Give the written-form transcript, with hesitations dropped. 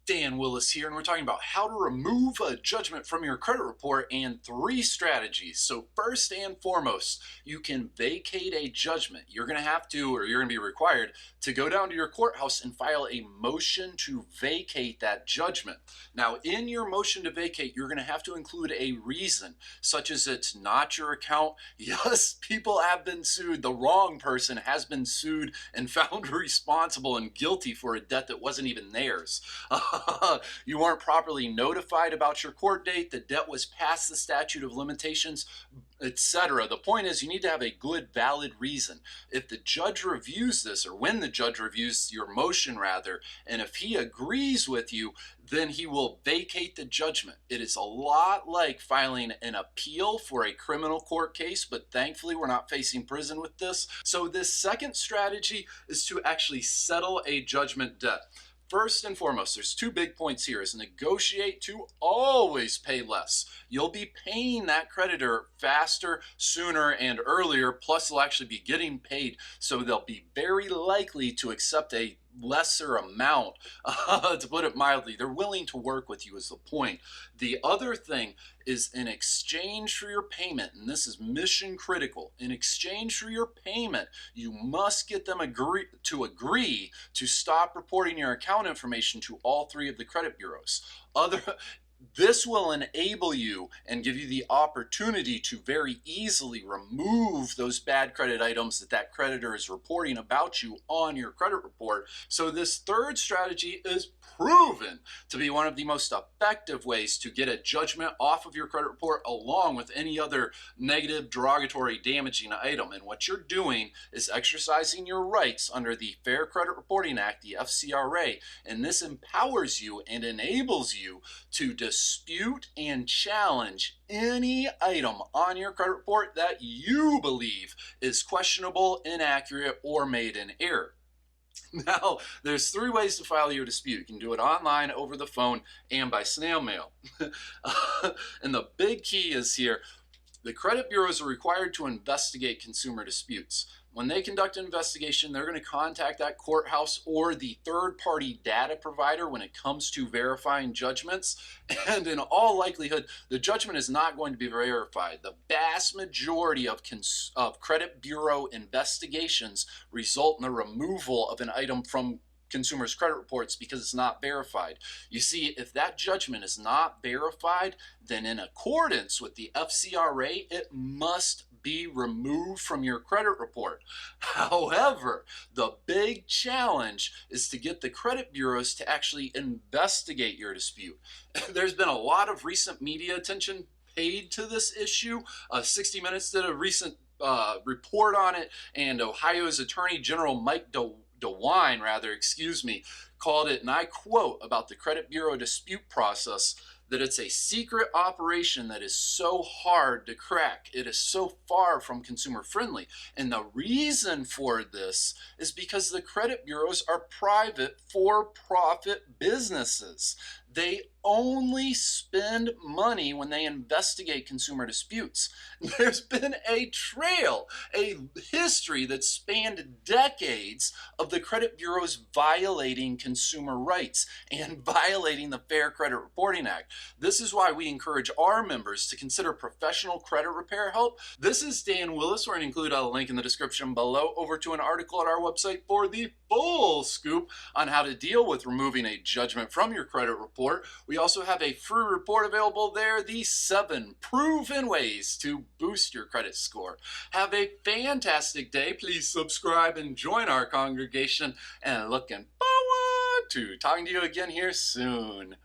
Dan Willis here, and we're talking about how to remove a judgment from your credit report and 3 strategies. So, first and foremost, you can vacate a judgment. You're going to have to, or you're going to be required to go down to your courthouse and file a motion to vacate that judgment. Now, in your motion to vacate, you're going to have to include a reason, such as it's not your account. Yes, people have been sued. The wrong person has been sued and found responsible and guilty for a debt that wasn't even theirs. You weren't properly notified about your court date, the debt was past the statute of limitations, etc. The point is, you need to have a good, valid reason. If the judge reviews this, or when the judge reviews your motion, rather, and if he agrees with you, then he will vacate the judgment. It is a lot like filing an appeal for a criminal court case, but thankfully we're not facing prison with this. So this second strategy is to actually settle a judgment debt. First and foremost, there's 2 big points here: is negotiate to always pay less. You'll be paying that creditor faster, sooner, and earlier, plus they'll actually be getting paid, so they'll be very likely to accept a lesser amount. To put it mildly, they're willing to work with you is the point. The other thing is, in exchange for your payment, and this is mission critical, in exchange for your payment, you must get them agree to stop reporting your account information to all 3 of the credit bureaus. This will enable you and give you the opportunity to very easily remove those bad credit items that creditor is reporting about you on your credit report. So this third strategy is proven to be one of the most effective ways to get a judgment off of your credit report, along with any other negative, derogatory, damaging item. And what you're doing is exercising your rights under the Fair Credit Reporting Act, the FCRA, and this empowers you and enables you to dispute and challenge any item on your credit report that you believe is questionable, inaccurate, or made in error. Now, there's 3 ways to file your dispute. You can do it online, over the phone, and by snail mail. And the big key is here: the credit bureaus are required to investigate consumer disputes. When they conduct an investigation, they're going to contact that courthouse or the third-party data provider when it comes to verifying judgments. And in all likelihood, the judgment is not going to be verified. The vast majority of credit bureau investigations result in the removal of an item from consumers' credit reports because it's not verified. You see, if that judgment is not verified, then in accordance with the FCRA, it must be removed from your credit report. However, the big challenge is to get the credit bureaus to actually investigate your dispute. There's been a lot of recent media attention paid to this issue. 60 Minutes did a recent report on it, and Ohio's Attorney General Mike DeWine, called it, and I quote, about the credit bureau dispute process, that it's a secret operation that is so hard to crack. It is so far from consumer friendly. And the reason for this is because the credit bureaus are private, for-profit businesses. They only spend money when they investigate consumer disputes. There's been a trail, a history that spanned decades of the credit bureaus violating consumer rights and violating the Fair Credit Reporting Act. This is why we encourage our members to consider professional credit repair help. This is Dan Willis. We're going to include a link in the description below over to an article at our website for the full scoop on how to deal with removing a judgment from your credit report. We also have a free report available there, the 7 proven ways to boost your credit score. Have a fantastic day. Please subscribe and join our congregation, and looking forward to talking to you again here soon.